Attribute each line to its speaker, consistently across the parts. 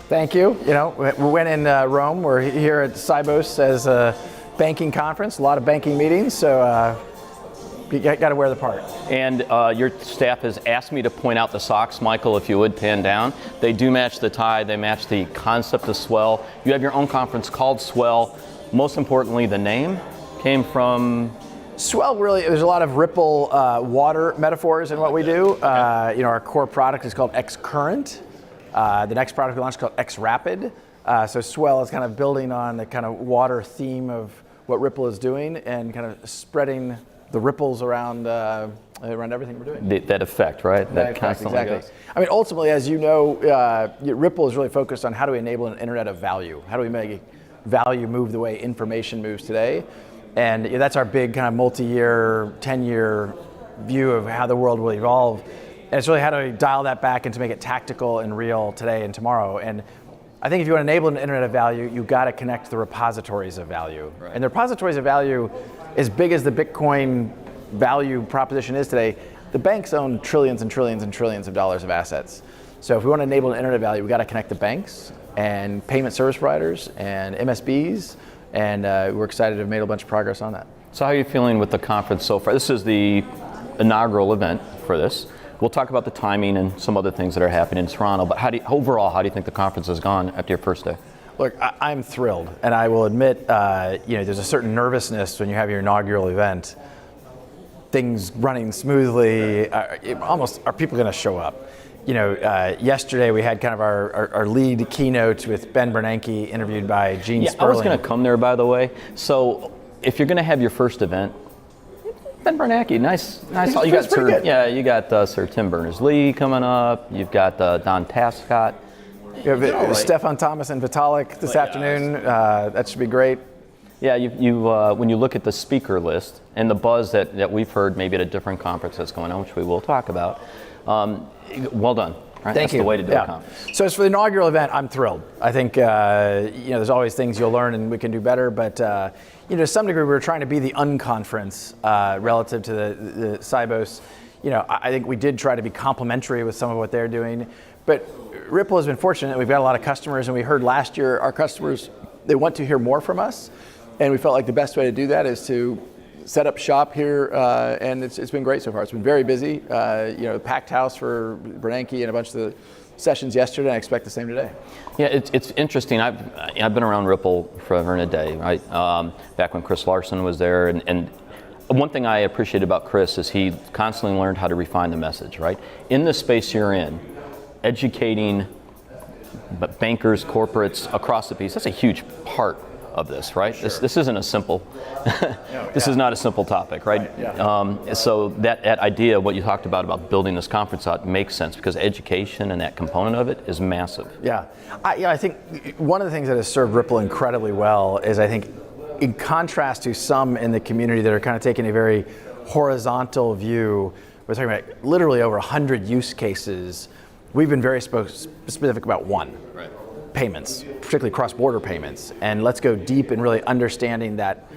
Speaker 1: Thank you. You know, we went in Rome. We're here at Sibos as a banking conference, a lot of banking meetings, so you got to wear the part.
Speaker 2: And your staff has asked me to point out the socks, Michael, if you would pan down. They do match the tie, they match the concept of Swell. You have your own conference called Swell. Most importantly, the name came from...
Speaker 1: Swell, really, there's a lot of Ripple water metaphors in what we do. You know, our core product is called X Current. The next product we launched is called X Rapid. So Swell is kind of building on the kind of water theme of what Ripple is doing and kind of spreading the ripples around everything we're doing.
Speaker 2: That effect, right? That
Speaker 1: effect,
Speaker 2: constantly
Speaker 1: exactly.
Speaker 2: goes.
Speaker 1: I mean, ultimately, as you know, Ripple is really focused on how do we enable an internet of value? How do we make value move the way information moves today? And that's our big kind of multi-year, 10-year view of how the world will evolve. And it's really how do we dial that back and to make it tactical and real today and tomorrow. And I think if you want to enable an internet of value, you've got to connect the repositories of value. Right. And the repositories of value, as big as the Bitcoin value proposition is today, the banks own trillions and trillions and trillions of dollars of assets. So if we want to enable an internet of value, we've got to connect the banks and payment service providers and MSBs. And we're excited to have made a bunch of progress on that.
Speaker 2: So how are you feeling with the conference so far? This is the inaugural event for this. We'll talk about the timing and some other things that are happening in Toronto, but overall, how do you think the conference has gone after your first day?
Speaker 1: Look, I'm thrilled, and I will admit, there's a certain nervousness when you have your inaugural event. Things running smoothly, are people going to show up? Yesterday we had kind of our lead keynote with Ben Bernanke interviewed by Gene Sperling.
Speaker 2: I was going to come there, by the way. So if you're going to have your first event, Ben Bernanke, nice. You got Sir, you got Sir Tim Berners-Lee coming up. You've got Don Tascott.
Speaker 1: You have Stefan Thomas and Vitalik this afternoon. That should be great.
Speaker 2: Yeah, when you look at the speaker list and the buzz that we've heard maybe at a different conference that's going on, which we will talk about, well done. Right?
Speaker 1: Thank you.
Speaker 2: That's the way to do a conference.
Speaker 1: So as for the inaugural event, I'm thrilled. I think there's always things you'll learn and we can do better, but to some degree we were trying to be the unconference relative to the Sibos. I think we did try to be complementary with some of what they're doing, but Ripple has been fortunate. We've got a lot of customers, and we heard last year our customers, they want to hear more from us, and we felt like the best way to do that is to set up shop here, and it's been great so far. It's been very busy. Packed house for Bernanke and a bunch of the sessions yesterday. And I expect the same today.
Speaker 2: Yeah, it's interesting. I've been around Ripple forever and a day, right? Back when Chris Larson was there, and one thing I appreciate about Chris is he constantly learned how to refine the message, right? In the space you're in, educating bankers, corporates across the piece, that's a huge part of this, right? Sure. This isn't a simple, this is not a simple topic, right? So that idea, what you talked about building this conference out makes sense because education and that component of it is massive.
Speaker 1: Yeah, I think one of the things that has served Ripple incredibly well is I think in contrast to some in the community that are kind of taking a very horizontal view, we're talking about literally over 100 use cases. We've been very specific about one. Right. Payments, particularly cross-border payments, and let's go deep in really understanding that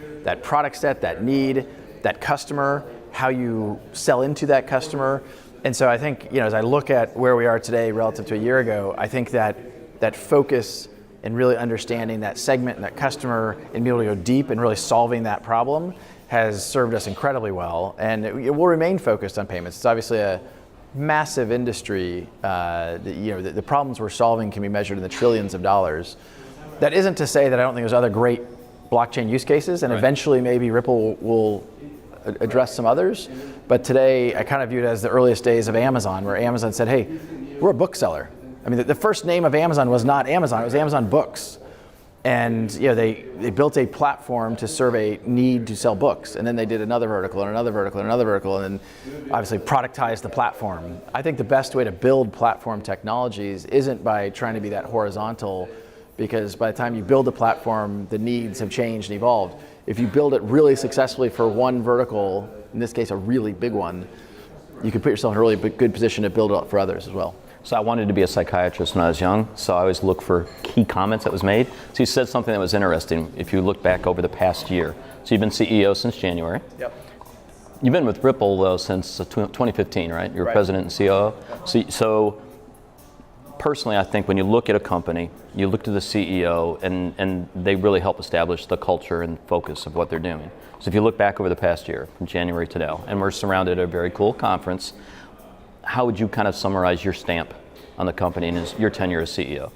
Speaker 1: product set, that need, that customer, how you sell into that customer. And so I think, as I look at where we are today relative to a year ago, I think that focus and really understanding that segment and that customer and being able to go deep and really solving that problem has served us incredibly well. And we'll remain focused on payments. It's obviously a massive industry. The problems we're solving can be measured in the trillions of dollars. That isn't to say that I don't think there's other great blockchain use cases, and eventually maybe Ripple will address some others. But today, I kind of view it as the earliest days of Amazon, where Amazon said, hey, we're a bookseller. I mean, the first name of Amazon was not Amazon, it was Amazon Books. And they built a platform to serve a need to sell books, and then they did another vertical and another vertical and another vertical, and then obviously productized the platform. I think the best way to build platform technologies isn't by trying to be that horizontal, because by the time you build the platform, the needs have changed and evolved. If you build it really successfully for one vertical, in this case a really big one, you can put yourself in a really good position to build it up for others as well.
Speaker 2: So I wanted to be a psychiatrist when I was young, so I always look for key comments that was made. So you said something that was interesting if you look back over the past year. So you've been CEO since January.
Speaker 1: Yep.
Speaker 2: You've been with Ripple though since 2015, right? You're president and COO. So personally, I think when you look at a company, you look to the CEO, and they really help establish the culture and focus of what they're doing. So if you look back over the past year, from January to now, and we're surrounded at a very cool conference, how would you kind of summarize your stamp on the company and your tenure as CEO?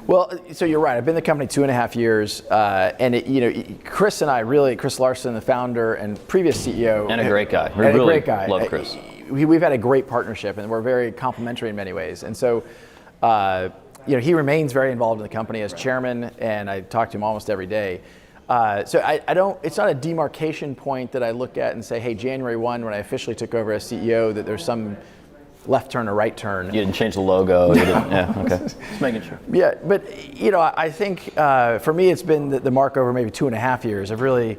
Speaker 1: Well, so you're right. I've been in the company 2.5 years, and Chris and I really, Chris Larson, the founder and previous CEO,
Speaker 2: and a great guy.
Speaker 1: We really a great guy.
Speaker 2: Love Chris.
Speaker 1: We've had a great partnership, and we're very complementary in many ways. And so, he remains very involved in the company as chairman, and I talk to him almost every day. So I don't. It's not a demarcation point that I look at and say, hey, January 1, when I officially took over as CEO, that there's some left turn or right turn.
Speaker 2: You didn't change the logo. You didn't, yeah, okay. Just making sure.
Speaker 1: Yeah, but I think for me it's been the mark over maybe 2.5 years of really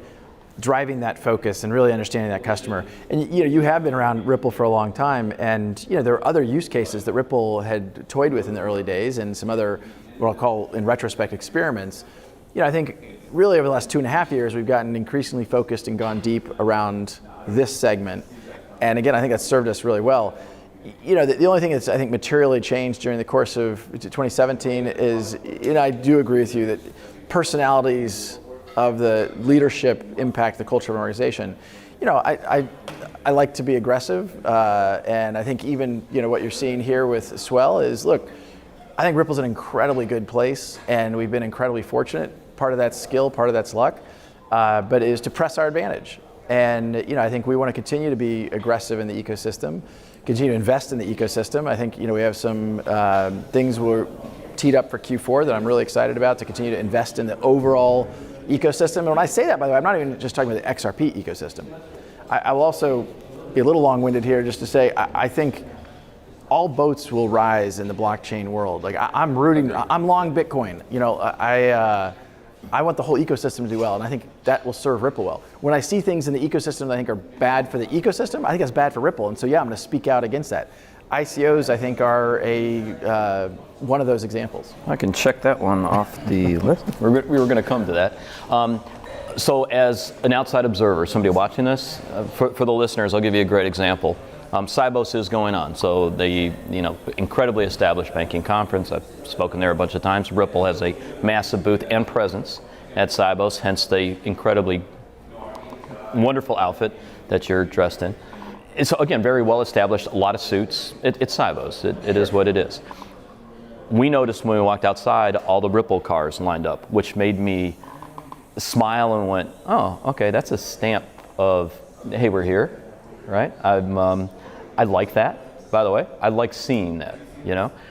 Speaker 1: driving that focus and really understanding that customer. And you have been around Ripple for a long time, and there are other use cases that Ripple had toyed with in the early days, and some other what I'll call in retrospect experiments. I think really over the last 2.5 years we've gotten increasingly focused and gone deep around this segment. And again, I think that's served us really well. The only thing that's I think materially changed during the course of 2017 is, I do agree with you that personalities of the leadership impact the culture of an organization. I like to be aggressive, and I think even what you're seeing here with Swell is, look, I think Ripple's an incredibly good place, and we've been incredibly fortunate. Part of that's skill, part of that's luck, but it is to press our advantage. And I think we want to continue to be aggressive in the ecosystem, continue to invest in the ecosystem. I think we have some things we're teed up for Q4 that I'm really excited about to continue to invest in the overall ecosystem. And when I say that, by the way, I'm not even just talking about the XRP ecosystem. I will also be a little long-winded here just to say I think all boats will rise in the blockchain world. Like I'm rooting, I'm long Bitcoin. I want the whole ecosystem to do well, and I think that will serve Ripple well. When I see things in the ecosystem that I think are bad for the ecosystem, I think that's bad for Ripple, and so yeah, I'm going to speak out against that. ICOs, I think, are one of those examples.
Speaker 2: I can check that one off the list. We were going to come to that. So as an outside observer, somebody watching this, for the listeners, I'll give you a great example. Sibos is going on, so the incredibly established banking conference. I've spoken there a bunch of times. Ripple has a massive booth and presence at Sibos, hence the incredibly wonderful outfit that you're dressed in. It's again very well established. A lot of suits. It's Sibos. It is what it is. We noticed when we walked outside all the Ripple cars lined up, which made me smile and went, "Oh, okay, that's a stamp of hey, we're here." Right? I like that, by the way. I like seeing that,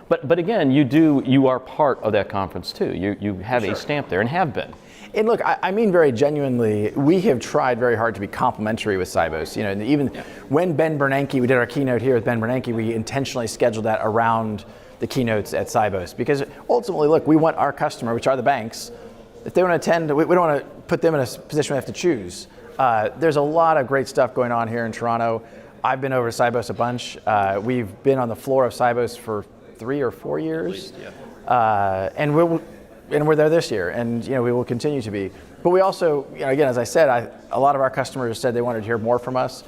Speaker 2: But again, you are part of that conference too. You have a stamp there and have been.
Speaker 1: And look, I mean very genuinely, we have tried very hard to be complementary with Sibos. And even when Ben Bernanke, we did our keynote here with Ben Bernanke, we intentionally scheduled that around the keynotes at Sibos. Because ultimately, look, we want our customer, which are the banks, if they want to attend, we don't want to put them in a position where they have to choose. There's a lot of great stuff going on here in Toronto. I've been over to Sibos a bunch. We've been on the floor of Sibos for 3 or 4 years.
Speaker 2: At least, yeah.
Speaker 1: And we're there this year, and we will continue to be. But we also, again, as I said, a lot of our customers said they wanted to hear more from us.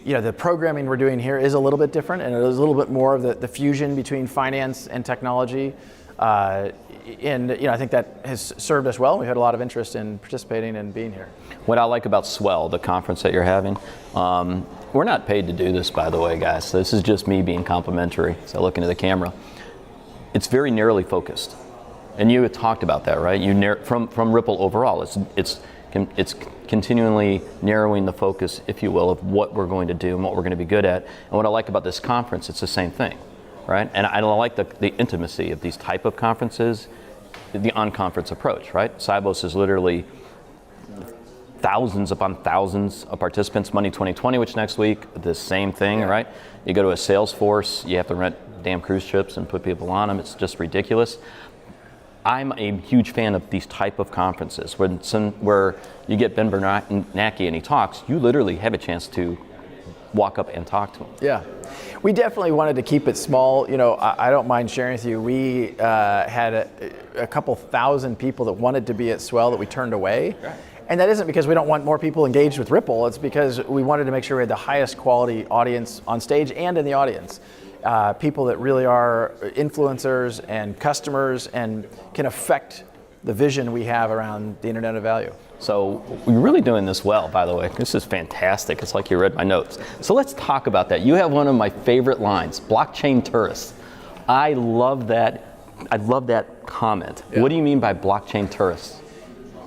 Speaker 1: The programming we're doing here is a little bit different, and it is a little bit more of the fusion between finance and technology. And I think that has served us well. We had a lot of interest in participating and being here.
Speaker 2: What I like about Swell, the conference that you're having, we're not paid to do this, by the way, guys. So this is just me being complimentary. So I look into the camera. It's very narrowly focused, and you had talked about that, right? From Ripple overall, it's continually narrowing the focus, if you will, of what we're going to do and what we're going to be good at. And what I like about this conference, it's the same thing. Right? And I like the intimacy of these type of conferences, the on-conference approach, right? Sibos is literally thousands upon thousands of participants. Money 2020, which next week, the same thing, right? You go to a Salesforce, you have to rent damn cruise ships and put people on them. It's just ridiculous. I'm a huge fan of these type of conferences where you get Ben Bernanke and he talks, you literally have a chance to walk up and talk to him.
Speaker 1: Yeah. We definitely wanted to keep it small. I don't mind sharing with you. We had a couple thousand people that wanted to be at Swell that we turned away. Right. And that isn't because we don't want more people engaged with Ripple. It's because we wanted to make sure we had the highest quality audience on stage and in the audience. people that really are influencers and customers and can affect the vision we have around the Internet of Value.
Speaker 2: So you're really doing this well, by the way. This is fantastic. It's like you read my notes. So let's talk about that. You have one of my favorite lines, blockchain tourists. I love that. I love that comment. Yeah. What do you mean by blockchain tourists?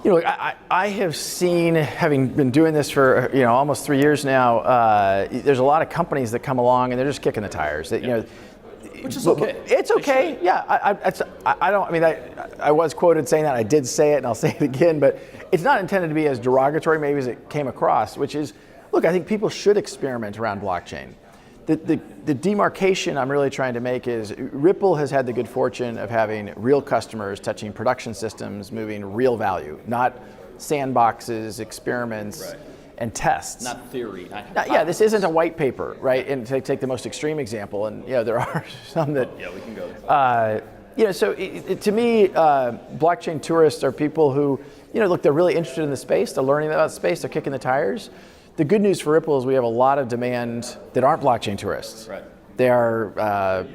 Speaker 1: You know, I have seen, having been doing this for almost 3 years now, there's a lot of companies that come along and they're just kicking the tires. That,
Speaker 2: which is okay.
Speaker 1: It's okay. Yeah, I don't. I mean, I was quoted saying that. I did say it, and I'll say it again. But it's not intended to be as derogatory, maybe, as it came across. Which is, look, I think people should experiment around blockchain. The demarcation I'm really trying to make is Ripple has had the good fortune of having real customers touching production systems, moving real value, not sandboxes, experiments. Right. And tests.
Speaker 2: Not theory.
Speaker 1: Yeah, this isn't a white paper, right? And to take the most extreme example, and there are some that.
Speaker 2: Yeah, we can go.
Speaker 1: So to me, blockchain tourists are people who, look, they're really interested in the space. They're learning about the space. They're kicking the tires. The good news for Ripple is we have a lot of demand that aren't blockchain tourists.
Speaker 2: Right.
Speaker 1: They are,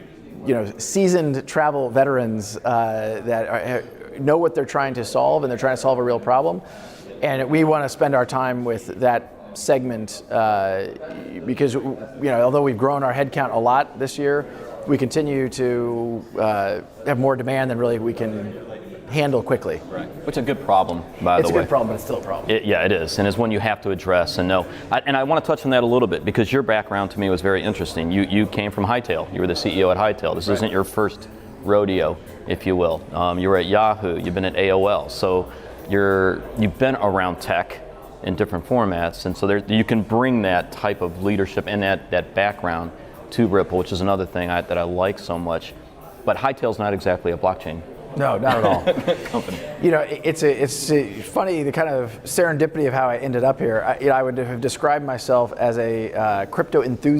Speaker 1: seasoned travel veterans that know what they're trying to solve, and they're trying to solve a real problem. And we want to spend our time with that segment because, although we've grown our headcount a lot this year, we continue to have more demand than really we can handle quickly.
Speaker 2: Right. Which is a good problem, by the way.
Speaker 1: It's a good problem, but it's still a problem.
Speaker 2: Yeah, it is, and it's one you have to address and know. And I want to touch on that a little bit because your background to me was very interesting. You came from Hightail. You were the CEO at Hightail. This isn't your first rodeo, if you will. You were at Yahoo. You've been at AOL. So you've been around tech in different formats, and so you can bring that type of leadership and that background to Ripple, which is another thing that I like so much. But Hightail's not exactly a blockchain.
Speaker 1: No, not at all.
Speaker 2: Company.
Speaker 1: It's funny, the kind of serendipity of how I ended up here. I would have described myself as a crypto enthusiast.